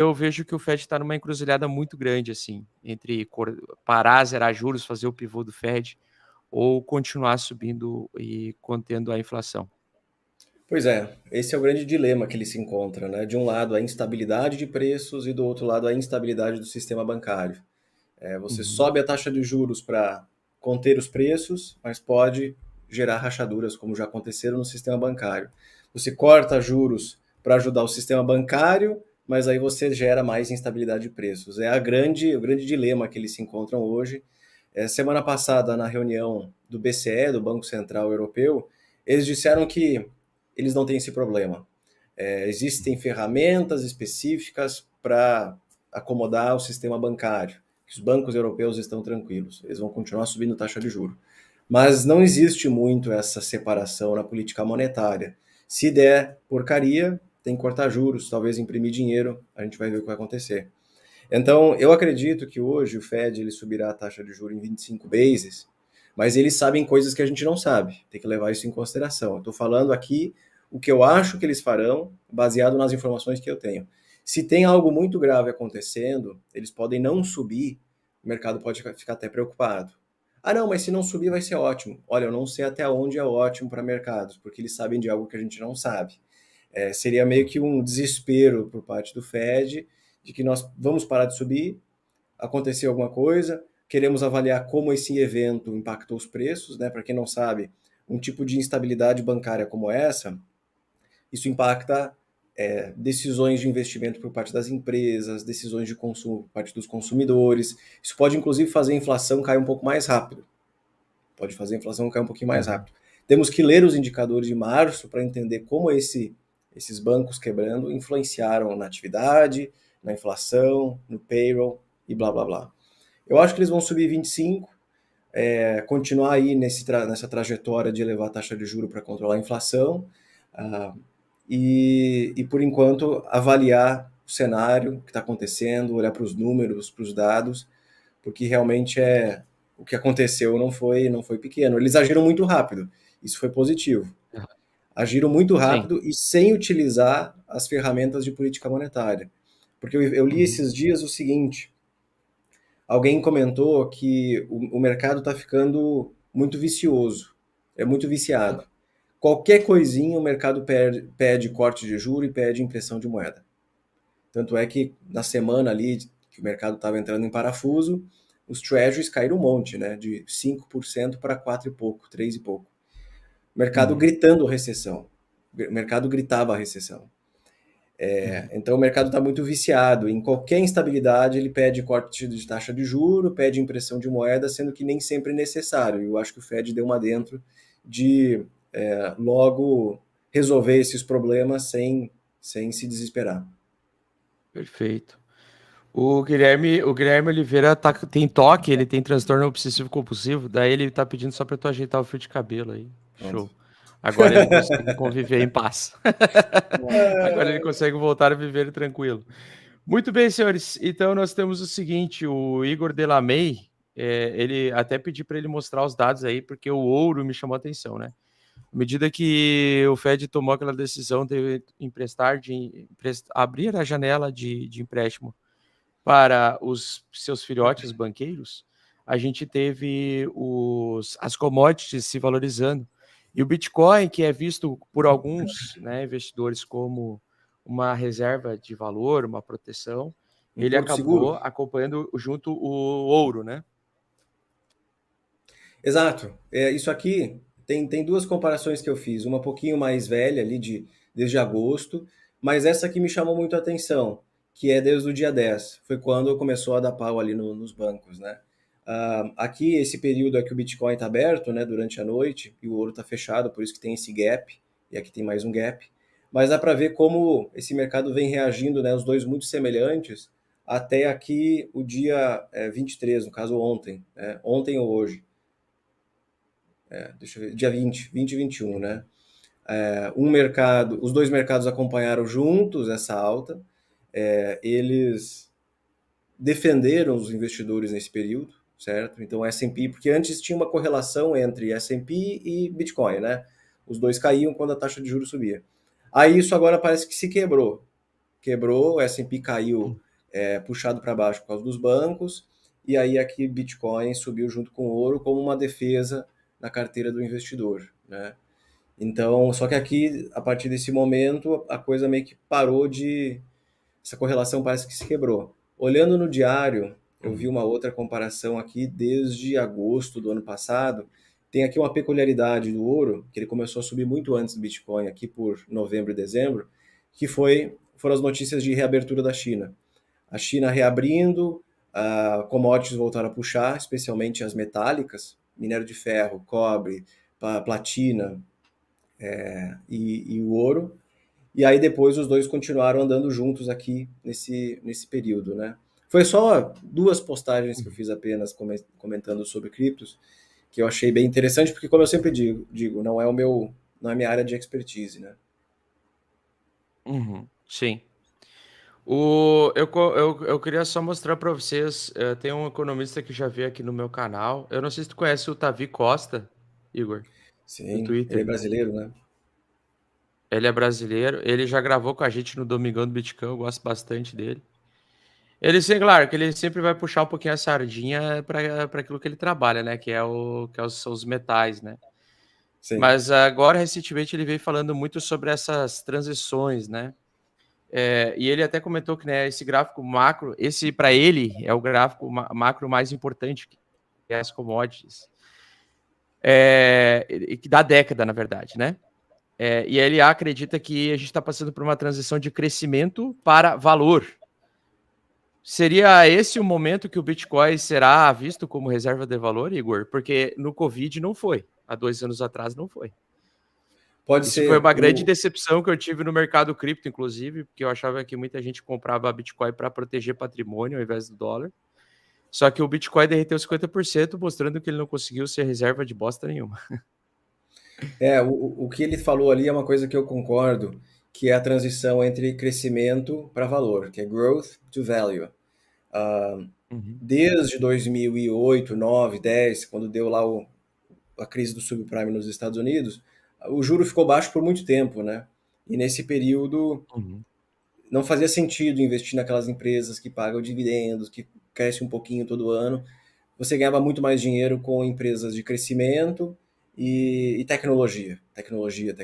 eu vejo que o Fed está numa encruzilhada muito grande, assim, entre parar, zerar juros, fazer o pivô do Fed, ou continuar subindo e contendo a inflação. Pois é, esse é o grande dilema que ele se encontra, né? De um lado a instabilidade de preços e do outro lado a instabilidade do sistema bancário. Você Uhum. sobe a taxa de juros para conter os preços, mas pode gerar rachaduras, como já aconteceram no sistema bancário. Você corta juros para ajudar o sistema bancário, mas aí você gera mais instabilidade de preços. O grande dilema que eles se encontram hoje. Semana passada, na reunião do BCE, do Banco Central Europeu, eles disseram que eles não têm esse problema. Existem ferramentas específicas para acomodar o sistema bancário. Os bancos europeus estão tranquilos, eles vão continuar subindo taxa de juros. Mas não existe muito essa separação na política monetária. Se der porcaria, tem que cortar juros, talvez imprimir dinheiro, a gente vai ver o que vai acontecer. Então, eu acredito que hoje o Fed ele subirá a taxa de juros em 25 bases, mas eles sabem coisas que a gente não sabe. Tem que levar isso em consideração. Eu estou falando aqui o que eu acho que eles farão, baseado nas informações que eu tenho. Se tem algo muito grave acontecendo, eles podem não subir, o mercado pode ficar até preocupado. Ah, não, mas se não subir vai ser ótimo. Olha, eu não sei até onde é ótimo para mercados, porque eles sabem de algo que a gente não sabe. Seria meio que um desespero por parte do Fed de que nós vamos parar de subir, aconteceu alguma coisa, queremos avaliar como esse evento impactou os preços, né? Para quem não sabe, um tipo de instabilidade bancária como essa, isso impacta decisões de investimento por parte das empresas, decisões de consumo por parte dos consumidores. Isso pode, inclusive, fazer a inflação cair um pouco mais rápido. Pode fazer a inflação cair um pouquinho mais Uhum. rápido. Temos que ler os indicadores de março para entender como esses bancos quebrando influenciaram na atividade, na inflação, no payroll e blá blá blá. Eu acho que eles vão subir 25, continuar aí nessa trajetória de elevar a taxa de juros para controlar a inflação, uh, e por enquanto avaliar o cenário que está acontecendo, olhar para os números, para os dados, porque realmente o que aconteceu não foi pequeno. Eles agiram muito rápido, isso foi positivo. Agiram muito Sim. rápido e sem utilizar as ferramentas de política monetária. Porque eu li Uhum. esses dias o seguinte, alguém comentou que o mercado está ficando muito vicioso, é muito viciado. Qualquer coisinha o mercado pede corte de juros e pede impressão de moeda. Tanto é que na semana ali que o mercado estava entrando em parafuso, os treasuries caíram um monte, né? De 5% para 4 e pouco, 3 e pouco. O mercado Uhum. gritando recessão. O mercado gritava a recessão. Uhum. Então o mercado está muito viciado. Em qualquer instabilidade, ele pede corte de taxa de juro, pede impressão de moeda, sendo que nem sempre é necessário. Eu acho que o Fed deu uma dentro de logo resolver esses problemas sem se desesperar. Perfeito. O Guilherme Oliveira tem toque, ele tem transtorno obsessivo compulsivo, daí ele tá pedindo só pra tu ajeitar o fio de cabelo aí. Pronto. Show. Agora ele consegue conviver em paz. Agora ele consegue voltar a viver tranquilo. Muito bem, senhores. Então nós temos o seguinte, o Igor Delamey, ele até pedi para ele mostrar os dados aí, porque o ouro me chamou a atenção, né? À medida que o Fed tomou aquela decisão de abrir a janela de empréstimo para os seus filhotes banqueiros, a gente teve as commodities se valorizando. E o Bitcoin, que é visto por alguns, né, investidores como uma reserva de valor, uma proteção, Um ele porto acabou seguro? acompanhando junto o ouro, né? Exato. Isso aqui tem duas comparações que eu fiz. Uma um pouquinho mais velha, ali desde agosto, mas essa aqui me chamou muito a atenção, que é desde o dia 10. Foi quando começou a dar pau ali nos bancos, né? Aqui, esse período é que o Bitcoin está aberto, né, durante a noite, e o ouro está fechado, por isso que tem esse gap, e aqui tem mais um gap. Mas dá para ver como esse mercado vem reagindo, né, os dois muito semelhantes, até aqui o dia 23, no caso ontem, né, ontem ou hoje. Deixa eu ver, dia 20 e 21, né? Os dois mercados acompanharam juntos essa alta, eles defenderam os investidores nesse período, certo? Então, S&P, porque antes tinha uma correlação entre S&P e Bitcoin, né? Os dois caíam quando a taxa de juros subia. Aí isso agora parece que se quebrou. quebrou, o S&P caiu puxado para baixo por causa dos bancos, e aí aqui Bitcoin subiu junto com o ouro como uma defesa na carteira do investidor, né? Então, só que aqui, a partir desse momento, a coisa meio que parou de... Essa correlação parece que se quebrou. Olhando no diário, eu vi uma outra comparação aqui desde agosto do ano passado. Tem aqui uma peculiaridade do ouro, que ele começou a subir muito antes do Bitcoin, aqui por novembro e dezembro, que foram as notícias de reabertura da China. A China reabrindo, commodities voltaram a puxar, especialmente as metálicas, minério de ferro, cobre, platina e o ouro. E aí depois os dois continuaram andando juntos aqui nesse período, né? Foi só 2 postagens que eu fiz apenas comentando sobre criptos, que eu achei bem interessante, porque como eu sempre digo, não é a minha área de expertise, né? Sim. Eu queria só mostrar para vocês, tem um economista que já veio aqui no meu canal. Eu não sei se tu conhece o Tavi Costa, Igor, do Sim, ele é Twitter. brasileiro, né? Ele é brasileiro, ele já gravou com a gente no Domingão do Bitcoin, eu gosto bastante dele. Claro, que ele sempre vai puxar um pouquinho a sardinha para aquilo que ele trabalha, né? São os metais, né? Sim. Mas agora, recentemente, ele veio falando muito sobre essas transições, né? E ele até comentou que, né, esse gráfico macro, esse para ele é o gráfico macro mais importante, que é as commodities, da década, na verdade, né? E ele acredita que a gente está passando por uma transição de crescimento para valor. Seria esse o momento que o Bitcoin será visto como reserva de valor, Igor? Porque no Covid não foi. Há 2 anos atrás não foi. Pode Isso foi ser. uma grande decepção que eu tive no mercado cripto, inclusive, porque eu achava que muita gente comprava Bitcoin para proteger patrimônio ao invés do dólar. Só que o Bitcoin derreteu 50%, mostrando que ele não conseguiu ser reserva de bosta nenhuma. O que ele falou ali é uma coisa que eu concordo, que é a transição entre crescimento para valor, que é growth to value. Desde 2008, 9, 10, quando deu lá a crise do subprime nos Estados Unidos, o juro ficou baixo por muito tempo, né? E nesse período não fazia sentido investir naquelas empresas que pagam dividendos, que crescem um pouquinho todo ano. Você ganhava muito mais dinheiro com empresas de crescimento e tecnologia. Tecnologia.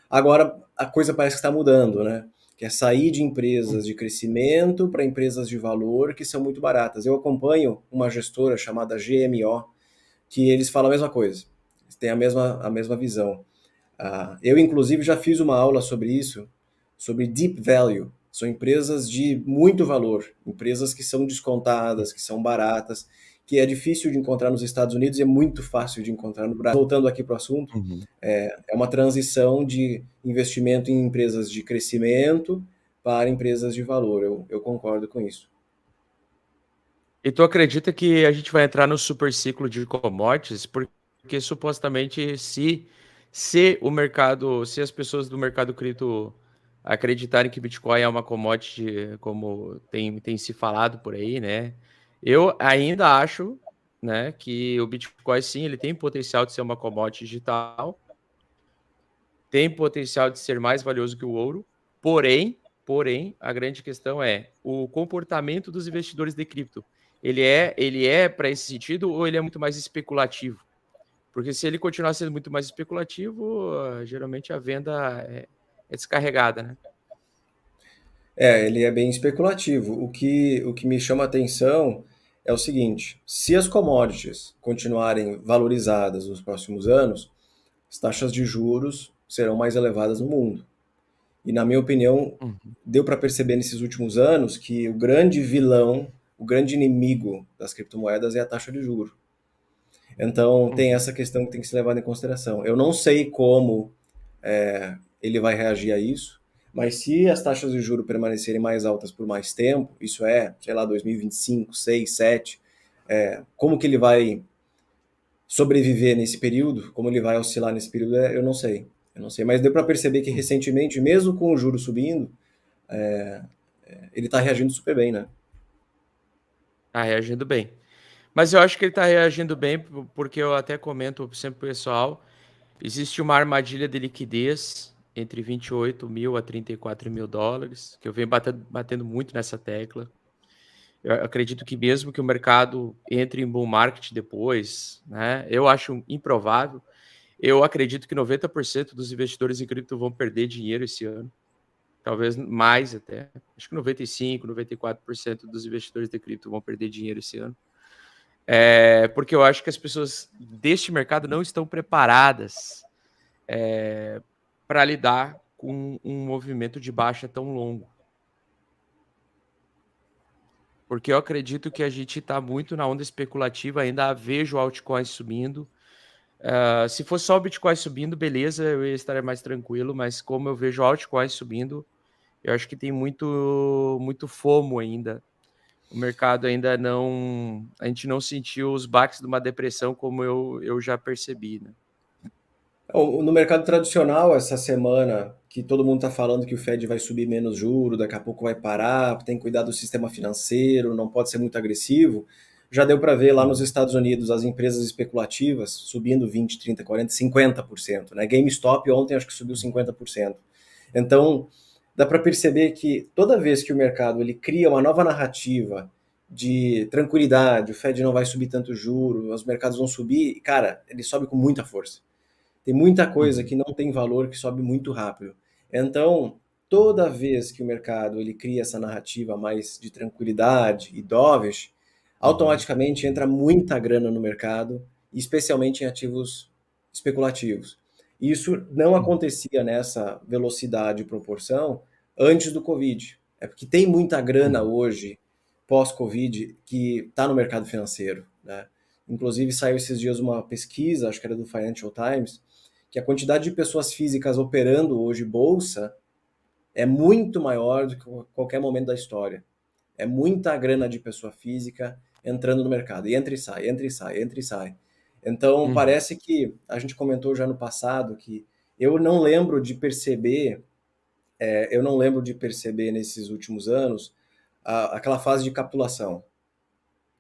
Agora a coisa parece que está mudando, né? Que é sair de empresas de crescimento para empresas de valor que são muito baratas. Eu acompanho uma gestora chamada GMO, que eles falam a mesma coisa. Eles têm a mesma visão. Eu, inclusive, já fiz uma aula sobre isso, sobre deep value. São empresas de muito valor, empresas que são descontadas, que são baratas, que é difícil de encontrar nos Estados Unidos e é muito fácil de encontrar no Brasil. Voltando aqui para o assunto, é uma transição de investimento em empresas de crescimento para empresas de valor. Eu concordo com isso. E tu acredita que a gente vai entrar no super ciclo de commodities? Porque supostamente se as pessoas do mercado cripto acreditarem que Bitcoin é uma commodity, como tem se falado por aí, né? Eu ainda acho, né, que o Bitcoin sim, ele tem potencial de ser uma commodity digital, tem potencial de ser mais valioso que o ouro, porém, a grande questão é o comportamento dos investidores de cripto. Ele é para esse sentido ou ele é muito mais especulativo? Porque se ele continuar sendo muito mais especulativo, geralmente a venda é descarregada, né? Ele é bem especulativo. O que me chama a atenção é o seguinte: se as commodities continuarem valorizadas nos próximos anos, as taxas de juros serão mais elevadas no mundo. E, na minha opinião, deu para perceber nesses últimos anos que o grande vilão, o grande inimigo das criptomoedas é a taxa de juros. Então, tem essa questão que tem que ser levada em consideração. Eu não sei como ele vai reagir a isso, mas se as taxas de juros permanecerem mais altas por mais tempo, isso é, sei lá, 2025, 6, 7, como que ele vai sobreviver nesse período, como ele vai oscilar nesse período, eu não sei. Eu não sei, mas deu para perceber que recentemente, mesmo com o juro subindo, ele está reagindo super bem, né? Tá reagindo bem. Mas eu acho que ele está reagindo bem, porque eu até comento sempre pro pessoal, existe uma armadilha de liquidez entre 28 mil a 34 mil dólares, que eu venho batendo muito nessa tecla. Eu acredito que mesmo que o mercado entre em bull market depois, né, eu acho improvável. Eu acredito que 90% dos investidores em cripto vão perder dinheiro esse ano, talvez mais até. Acho que 95, 94% dos investidores de cripto vão perder dinheiro esse ano. Porque eu acho que as pessoas deste mercado não estão preparadas para lidar com um movimento de baixa tão longo. Porque eu acredito que a gente está muito na onda especulativa, ainda vejo altcoins subindo. Se fosse só o Bitcoin subindo, beleza, eu ia estar mais tranquilo, mas como eu vejo altcoins subindo, eu acho que tem muito FOMO ainda. O mercado ainda não... A gente não sentiu os baques de uma depressão como eu já percebi, né? No mercado tradicional, essa semana, que todo mundo está falando que o Fed vai subir menos juros, daqui a pouco vai parar, tem que cuidar do sistema financeiro, não pode ser muito agressivo, já deu para ver lá nos Estados Unidos as empresas especulativas subindo 20, 30, 40, 50%. Né? GameStop ontem acho que subiu 50%. Então, dá para perceber que toda vez que o mercado ele cria uma nova narrativa de tranquilidade, o Fed não vai subir tanto juro, os mercados vão subir, cara, ele sobe com muita força. Tem muita coisa que não tem valor que sobe muito rápido. Então, toda vez que o mercado ele cria essa narrativa mais de tranquilidade e dovish, automaticamente entra muita grana no mercado, especialmente em ativos especulativos. Isso não acontecia nessa velocidade e proporção antes do Covid. É porque tem muita grana hoje, pós-Covid, que está no mercado financeiro. Né? Inclusive, saiu esses dias uma pesquisa, acho que era do Financial Times, que a quantidade de pessoas físicas operando hoje bolsa é muito maior do que qualquer momento da história. É muita grana de pessoa física entrando no mercado. E entra e sai, entra e sai, entra e sai. Então, parece que a gente comentou já no passado que eu não lembro de perceber, nesses últimos anos aquela fase de capitulação.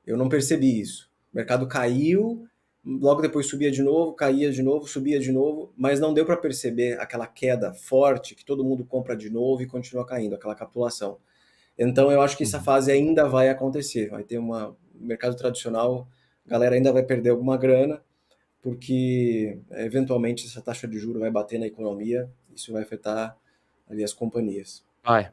Eu não percebi isso. O mercado caiu, logo depois subia de novo, caía de novo, subia de novo, mas não deu para perceber aquela queda forte que todo mundo compra de novo e continua caindo, aquela capitulação. Então eu acho que essa fase ainda vai acontecer. Vai ter o mercado tradicional, a galera ainda vai perder alguma grana, porque eventualmente essa taxa de juros vai bater na economia, isso vai afetar ali as companhias. Vai.